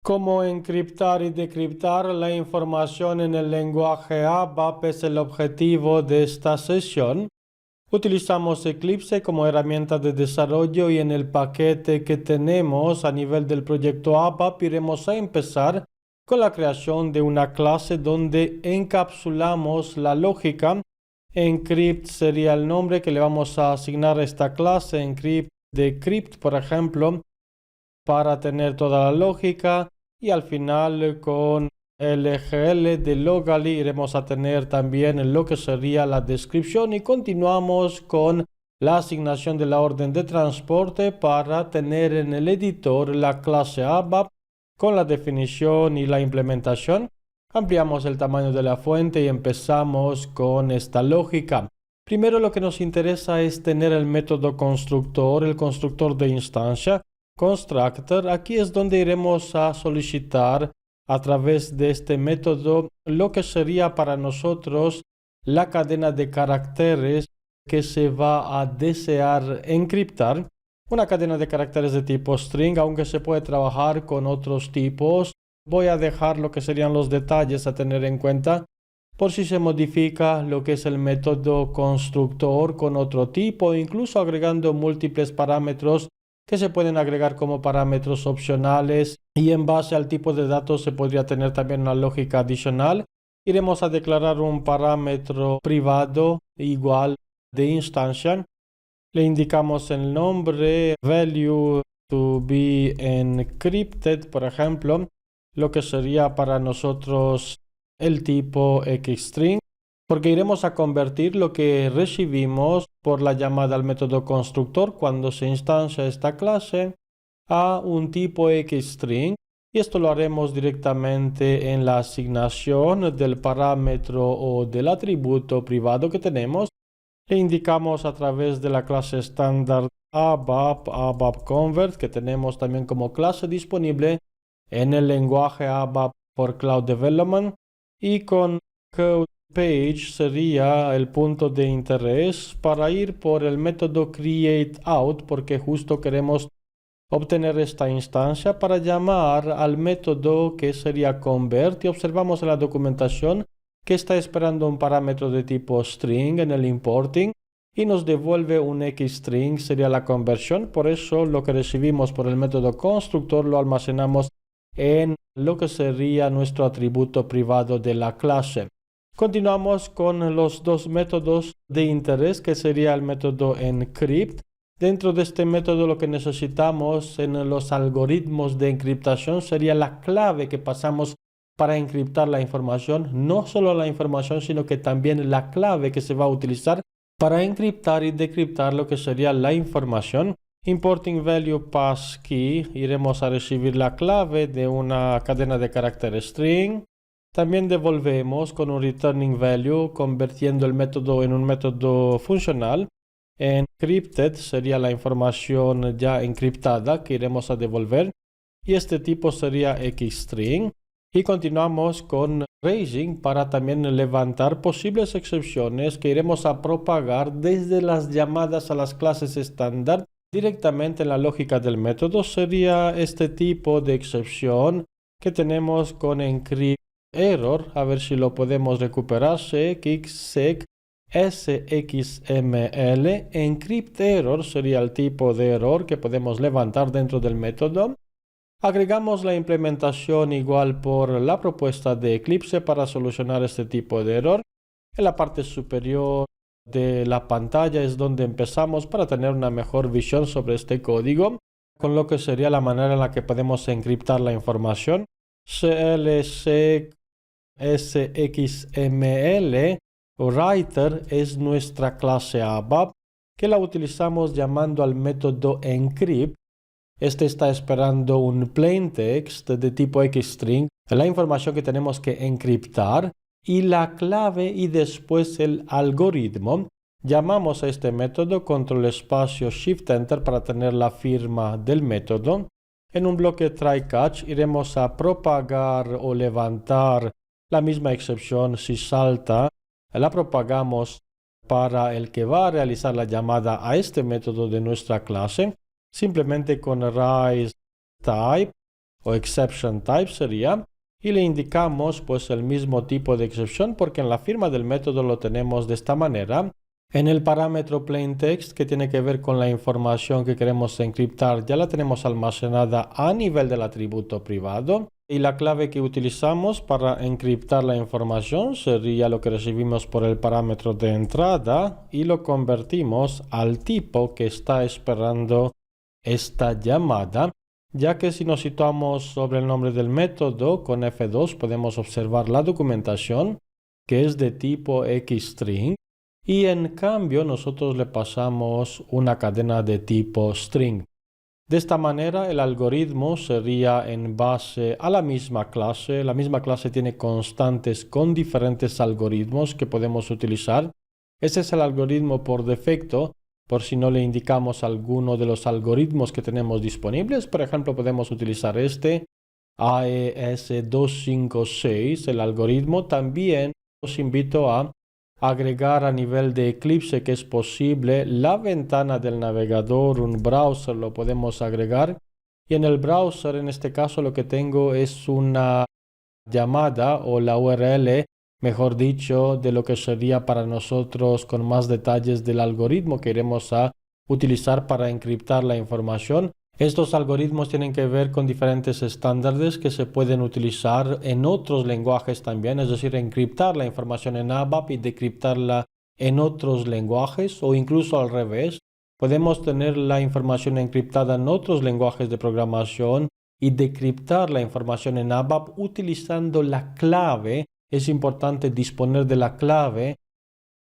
Cómo encriptar y decriptar la información en el lenguaje ABAP es el objetivo de esta sesión. Utilizamos Eclipse como herramienta de desarrollo y en el paquete que tenemos a nivel del proyecto ABAP iremos a empezar con la creación de una clase donde encapsulamos la lógica. Encrypt sería el nombre que le vamos a asignar a esta clase, encrypt, decrypt, por ejemplo, para tener toda la lógica. Y al final con LGL de Logaly iremos a tener también lo que sería la descripción y continuamos con la asignación de la orden de transporte para tener en el editor la clase ABAP con la definición y la implementación. Ampliamos el tamaño de la fuente y empezamos con esta lógica. Primero lo que nos interesa es tener el método constructor, el constructor de instancia. Constructor, aquí es donde iremos a solicitar a través de este método lo que sería para nosotros la cadena de caracteres que se va a desear encriptar. Una cadena de caracteres de tipo string, aunque se puede trabajar con otros tipos. Voy a dejar lo que serían los detalles a tener en cuenta por si se modifica lo que es el método constructor con otro tipo, incluso agregando múltiples parámetros que se pueden agregar como parámetros opcionales y en base al tipo de datos se podría tener también una lógica adicional. Iremos a declarar un parámetro privado igual de instancia. Le indicamos el nombre value to be encrypted, por ejemplo, lo que sería para nosotros el tipo xstring, porque iremos a convertir lo que recibimos por la llamada al método constructor cuando se instancia esta clase a un tipo xstring y esto lo haremos directamente en la asignación del parámetro o del atributo privado que tenemos. Le indicamos a través de la clase estándar ABAP Convert que tenemos también como clase disponible en el lenguaje ABAP for Cloud Development y con Code Page sería el punto de interés para ir por el método createOut porque justo queremos obtener esta instancia para llamar al método que sería convert y observamos en la documentación que está esperando un parámetro de tipo string en el importing y nos devuelve un xstring, sería la conversión. Por eso lo que recibimos por el método constructor lo almacenamos en lo que sería nuestro atributo privado de la clase. Continuamos con los dos métodos de interés que sería el método encrypt. Dentro de este método lo que necesitamos en los algoritmos de encriptación sería la clave que pasamos para encriptar la información, no solo la información sino que también la clave que se va a utilizar para encriptar y decriptar lo que sería la información. Importing value passkey, iremos a recibir la clave de una cadena de caracteres string. También devolvemos con un returning value convirtiendo el método en un método funcional. Encrypted sería la información ya encriptada que iremos a devolver y este tipo sería xstring. Y continuamos con raising para también levantar posibles excepciones que iremos a propagar desde las llamadas a las clases estándar directamente en la lógica del método. Sería este tipo de excepción que tenemos con encrypt error, a ver si lo podemos recuperar, sec sxml. Encrypt error sería el tipo de error que podemos levantar dentro del método. Agregamos la implementación igual por la propuesta de Eclipse para solucionar este tipo de error. En la parte superior de la pantalla es donde empezamos para tener una mejor visión sobre este código, con lo que sería la manera en la que podemos encriptar la información. clsec sxml writer es nuestra clase ABAP que la utilizamos llamando al método encrypt. Este está esperando un plain text de tipo xstring, la información que tenemos que encriptar y la clave y después el algoritmo. Llamamos a este método control espacio shift enter para tener la firma del método. En un bloque try catch iremos a propagar o levantar la misma excepción si salta. La propagamos para el que va a realizar la llamada a este método de nuestra clase. Simplemente con raise type o exception type sería, y le indicamos pues el mismo tipo de excepción porque en la firma del método lo tenemos de esta manera. En el parámetro plaintext que tiene que ver con la información que queremos encriptar ya la tenemos almacenada a nivel del atributo privado y la clave que utilizamos para encriptar la información sería lo que recibimos por el parámetro de entrada y lo convertimos al tipo que está esperando esta llamada, ya que si nos situamos sobre el nombre del método con F2 podemos observar la documentación que es de tipo xstring y en cambio nosotros le pasamos una cadena de tipo string. De esta manera el algoritmo sería en base a la misma clase. La misma clase tiene constantes con diferentes algoritmos que podemos utilizar. Ese es el algoritmo por defecto, por si no le indicamos alguno de los algoritmos que tenemos disponibles. Por ejemplo, podemos utilizar este AES256, el algoritmo. También os invito a agregar a nivel de Eclipse que es posible la ventana del navegador, un browser lo podemos agregar y en el browser en este caso lo que tengo es una llamada o la URL, mejor dicho, de lo que sería para nosotros con más detalles del algoritmo que iremos a utilizar para encriptar la información. Estos algoritmos tienen que ver con diferentes estándares que se pueden utilizar en otros lenguajes también, es decir, encriptar la información en ABAP y decriptarla en otros lenguajes o incluso al revés. Podemos tener la información encriptada en otros lenguajes de programación y decriptar la información en ABAP utilizando la clave. Es importante disponer de la clave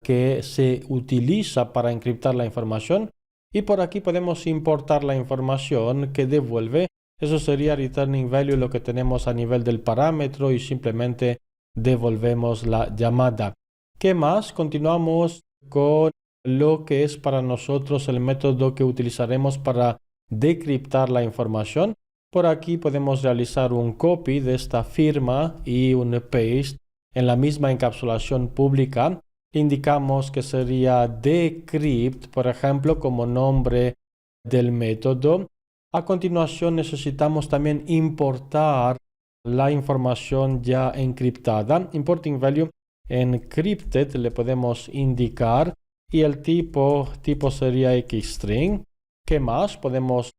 que se utiliza para encriptar la información. Y por aquí podemos importar la información que devuelve. Eso sería returning value, lo que tenemos a nivel del parámetro y simplemente devolvemos la llamada. ¿Qué más? Continuamos con lo que es para nosotros el método que utilizaremos para decriptar la información. Por aquí podemos realizar un copy de esta firma y un paste en la misma encapsulación pública. Indicamos que sería decrypt, por ejemplo, como nombre del método. A continuación necesitamos también importar la información ya encriptada. Importing value encrypted le podemos indicar y el tipo sería xstring. ¿Qué más? Podemos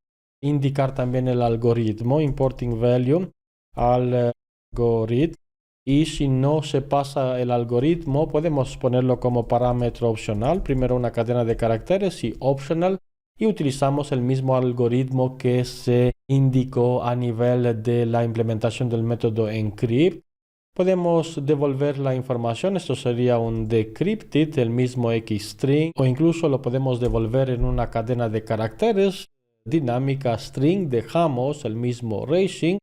indicar también el algoritmo, importing value algorithm. Y si no se pasa el algoritmo, podemos ponerlo como parámetro opcional. Primero una cadena de caracteres y optional. Y utilizamos el mismo algoritmo que se indicó a nivel de la implementación del método encrypt. Podemos devolver la información. Esto sería un decrypted, el mismo xstring. O incluso lo podemos devolver en una cadena de caracteres dinámica string. Dejamos el mismo racing.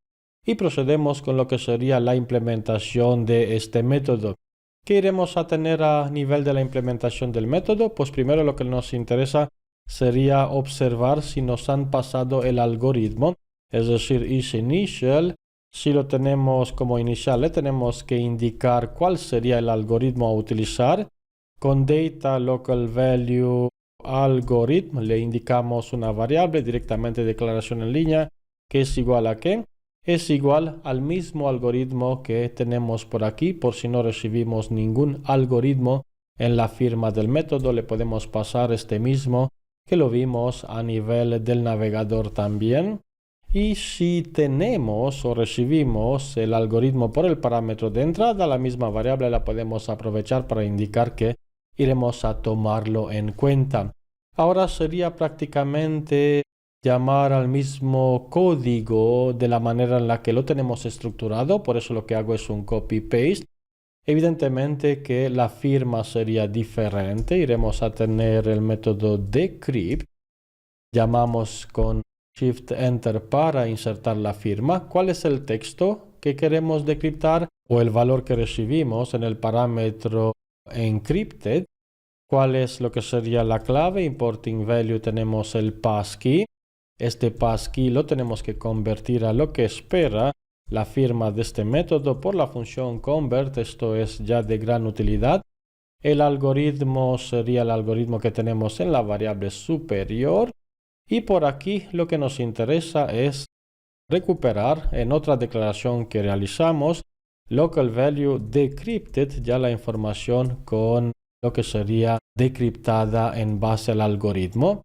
Y procedemos con lo que sería la implementación de este método. ¿Qué iremos a tener a nivel de la implementación del método? Pues primero lo que nos interesa sería observar si nos han pasado el algoritmo, es decir, isInitial. Si lo tenemos como inicial, le tenemos que indicar cuál sería el algoritmo a utilizar. Con data local value algorithm le indicamos una variable, directamente declaración en línea, que es igual a ¿qué? Es igual al mismo algoritmo que tenemos por aquí. Por si no recibimos ningún algoritmo en la firma del método, le podemos pasar este mismo que lo vimos a nivel del navegador también. Y si tenemos o recibimos el algoritmo por el parámetro de entrada, la misma variable la podemos aprovechar para indicar que iremos a tomarlo en cuenta. Ahora sería prácticamente llamar al mismo código de la manera en la que lo tenemos estructurado, por eso lo que hago es un copy-paste. Evidentemente que la firma sería diferente, iremos a tener el método decrypt, llamamos con Shift-Enter para insertar la firma. ¿Cuál es el texto que queremos decriptar o el valor que recibimos en el parámetro encrypted? ¿Cuál es lo que sería la clave? Importing value tenemos el passkey. Este passkey lo tenemos que convertir a lo que espera la firma de este método por la función convert. Esto es ya de gran utilidad. El algoritmo sería el algoritmo que tenemos en la variable superior. Y por aquí lo que nos interesa es recuperar en otra declaración que realizamos local value decrypted, ya la información con lo que sería decriptada en base al algoritmo.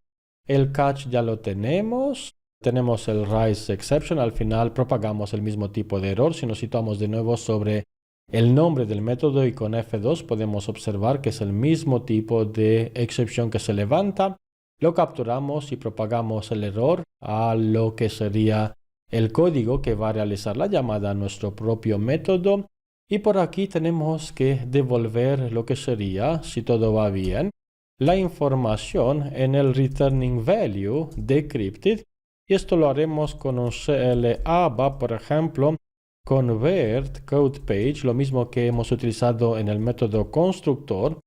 El catch ya lo tenemos. Tenemos el rise exception. Al final propagamos el mismo tipo de error. Si nos situamos de nuevo sobre el nombre del método y con F2 podemos observar que es el mismo tipo de excepción que se levanta. Lo capturamos y propagamos el error a lo que sería el código que va a realizar la llamada a nuestro propio método. Y por aquí tenemos que devolver lo que sería, si todo va bien, la información en el returning value decrypted. Y esto lo haremos con un CLA, por ejemplo, convert code page, lo mismo que hemos utilizado en el método constructor.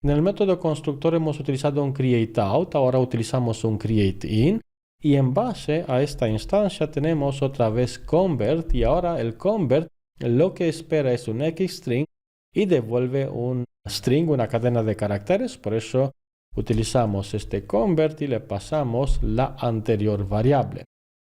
En el método constructor hemos utilizado un createOut, ahora utilizamos un createIn. Y en base a esta instancia tenemos otra vez convert, y ahora el convert lo que espera es un xstring y devuelve un string, una cadena de caracteres. Por eso utilizamos este convert y le pasamos la anterior variable.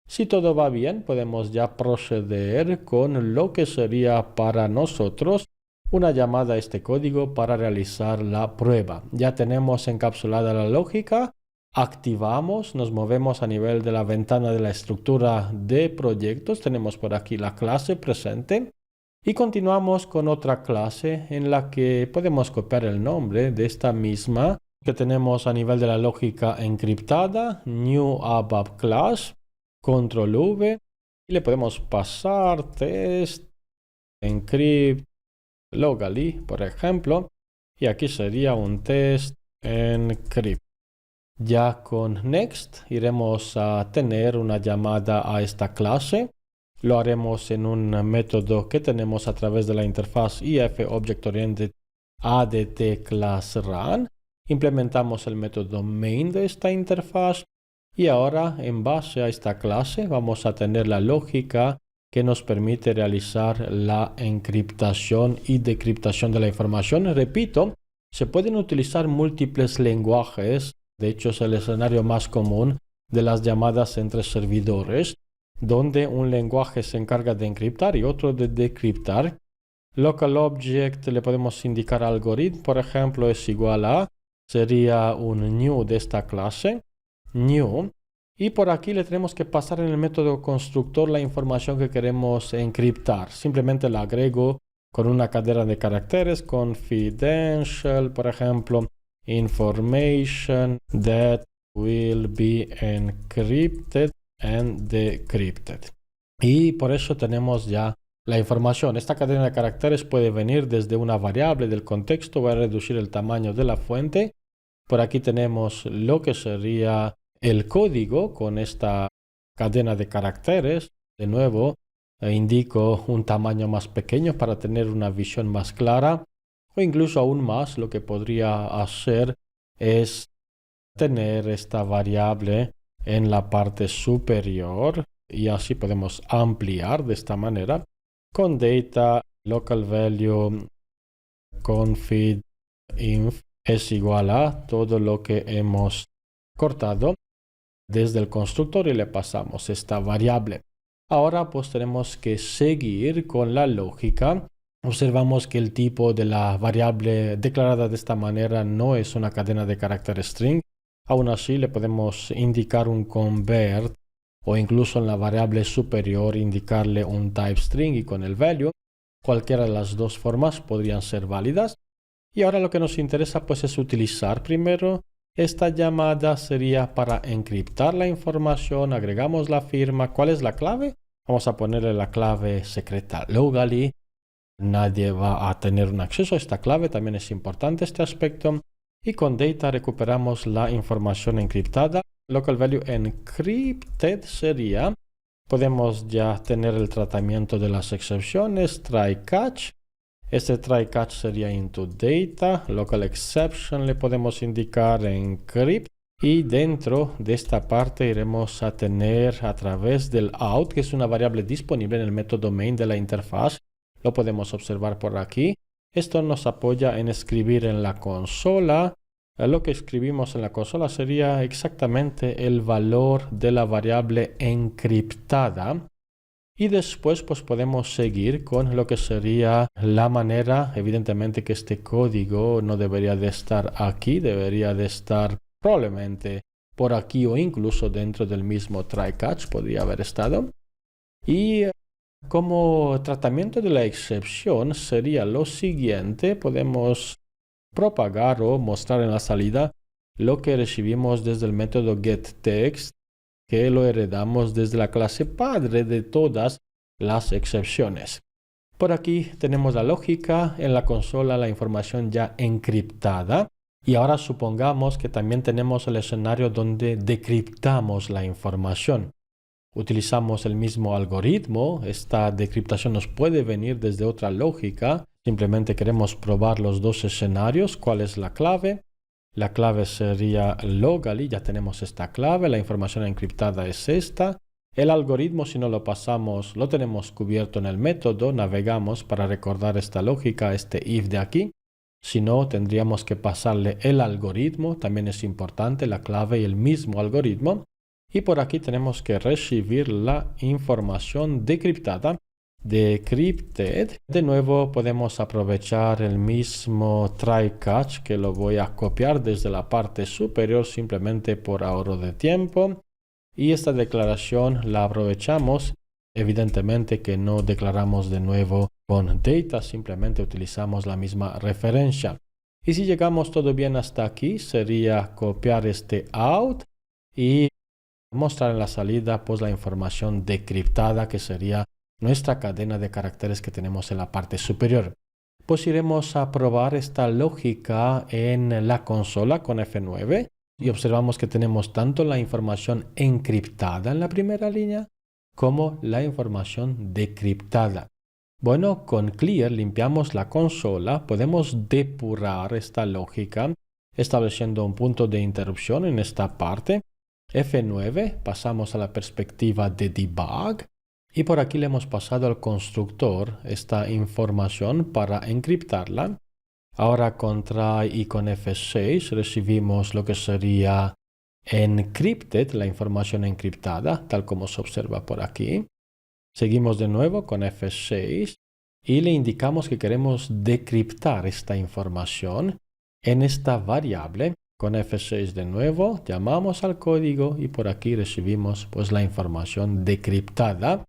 Si todo va bien, podemos ya proceder con lo que sería para nosotros una llamada a este código para realizar la prueba. Ya tenemos encapsulada la lógica. Activamos, nos movemos a nivel de la ventana de la estructura de proyectos. Tenemos por aquí la clase presente y continuamos con otra clase en la que podemos copiar el nombre de esta misma que tenemos a nivel de la lógica encriptada, new ABAP class, control V, y le podemos pasar test encrypt locally, por ejemplo, y aquí sería un test encrypt. Ya con next iremos a tener una llamada a esta clase. Lo haremos en un método que tenemos a través de la interfaz IF Object Oriented ADT Class Run. Implementamos el método main de esta interfaz y ahora en base a esta clase vamos a tener la lógica que nos permite realizar la encriptación y decriptación de la información. Repito, se pueden utilizar múltiples lenguajes. De hecho, es el escenario más común de las llamadas entre servidores, donde un lenguaje se encarga de encriptar y otro de decriptar. Local object le podemos indicar algoritmo, por ejemplo, es igual a, sería un new de esta clase, new, y por aquí le tenemos que pasar en el método constructor la información que queremos encriptar. Simplemente la agrego con una cadena de caracteres, confidential, por ejemplo, information that will be encrypted and decrypted. Y por eso tenemos ya la información. Esta cadena de caracteres puede venir desde una variable del contexto. Voy a reducir el tamaño de la fuente. Por aquí tenemos lo que sería el código con esta cadena de caracteres. De nuevo, indico un tamaño más pequeño para tener una visión más clara. O incluso aún más, lo que podría hacer es tener esta variable en la parte superior y así podemos ampliar de esta manera con data local value config inf es igual a todo lo que hemos cortado desde el constructor y le pasamos esta variable. Ahora pues tenemos que seguir con la lógica. Observamos que el tipo de la variable declarada de esta manera no es una cadena de carácter string. Aún así le podemos indicar un convert o incluso en la variable superior indicarle un type string y con el value. Cualquiera de las dos formas podrían ser válidas. Y ahora lo que nos interesa pues es utilizar primero esta llamada. Sería para encriptar la información. Agregamos la firma. ¿Cuál es la clave? Vamos a ponerle la clave secreta locally. Nadie va a tener un acceso a esta clave, también es importante este aspecto. Y con data recuperamos la información encriptada. Local value encrypted sería, podemos ya tener el tratamiento de las excepciones, try catch. Este try catch sería into data, local exception le podemos indicar encrypt. Y dentro de esta parte iremos a tener a través del out, que es una variable disponible en el método main de la interfaz. Lo podemos observar por aquí. Esto nos apoya en escribir en la consola. Lo que escribimos en la consola sería exactamente el valor de la variable encriptada. Y después pues podemos seguir con lo que sería la manera, evidentemente que este código no debería de estar aquí, debería de estar probablemente por aquí o incluso dentro del mismo try catch podría haber estado. Y como tratamiento de la excepción sería lo siguiente, podemos propagar o mostrar en la salida lo que recibimos desde el método getText, que lo heredamos desde la clase padre de todas las excepciones. Por aquí tenemos la lógica, en la consola la información ya encriptada. Y ahora supongamos que también tenemos el escenario donde decriptamos la información. Utilizamos el mismo algoritmo, esta decriptación nos puede venir desde otra lógica. Simplemente queremos probar los dos escenarios, cuál es la clave. La clave sería locally, ya tenemos esta clave, la información encriptada es esta. El algoritmo, si no lo pasamos, lo tenemos cubierto en el método, navegamos para recordar esta lógica, este if de aquí. Si no, tendríamos que pasarle el algoritmo, también es importante, la clave y el mismo algoritmo. Y por aquí tenemos que recibir la información decriptada, decrypted. De nuevo podemos aprovechar el mismo try catch que lo voy a copiar desde la parte superior simplemente por ahorro de tiempo. Y esta declaración la aprovechamos. Evidentemente que no declaramos de nuevo con data, simplemente utilizamos la misma referencia. Y si llegamos todo bien hasta aquí, sería copiar este out y mostrar en la salida pues la información decriptada que sería nuestra cadena de caracteres que tenemos en la parte superior. Pues iremos a probar esta lógica en la consola con F9 y observamos que tenemos tanto la información encriptada en la primera línea como la información decriptada. Bueno, con clear limpiamos la consola, podemos depurar esta lógica estableciendo un punto de interrupción en esta parte. F9, pasamos a la perspectiva de debug y por aquí le hemos pasado al constructor esta información para encriptarla. Ahora con try y con F6 recibimos lo que sería encrypted, la información encriptada, tal como se observa por aquí. Seguimos de nuevo con F6 y le indicamos que queremos decriptar esta información en esta variable. Con F6 de nuevo, llamamos al código y por aquí recibimos pues la información decriptada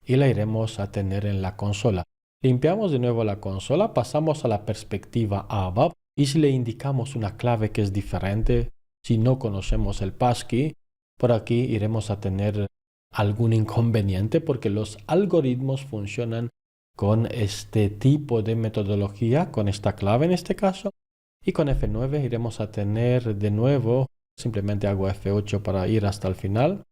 y la iremos a tener en la consola. Limpiamos de nuevo la consola, pasamos a la perspectiva ABAP y si le indicamos una clave que es diferente, si no conocemos el passkey, por aquí iremos a tener algún inconveniente porque los algoritmos funcionan con este tipo de metodología, con esta clave en este caso. Y con F9 iremos a tener de nuevo, simplemente hago F8 para ir hasta el final.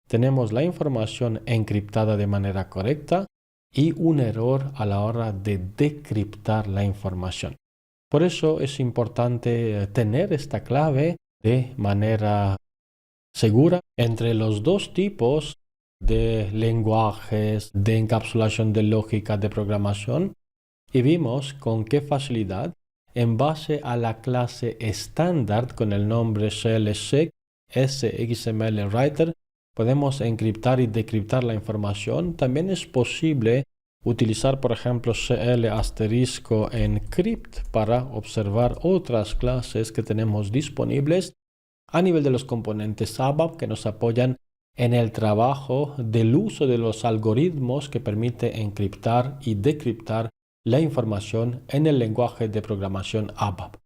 Tenemos la información encriptada de manera correcta y un error a la hora de decriptar la información. Por eso es importante tener esta clave de manera segura entre los dos tipos de lenguajes de encapsulación de lógica de programación y vimos con qué facilidad en base a la clase estándar con el nombre CLSEC SXMLWriter podemos encriptar y decriptar la información. También es posible utilizar por ejemplo CL*encrypt para observar otras clases que tenemos disponibles a nivel de los componentes ABAP que nos apoyan en el trabajo del uso de los algoritmos que permite encriptar y decriptar la información en el lenguaje de programación ABAP.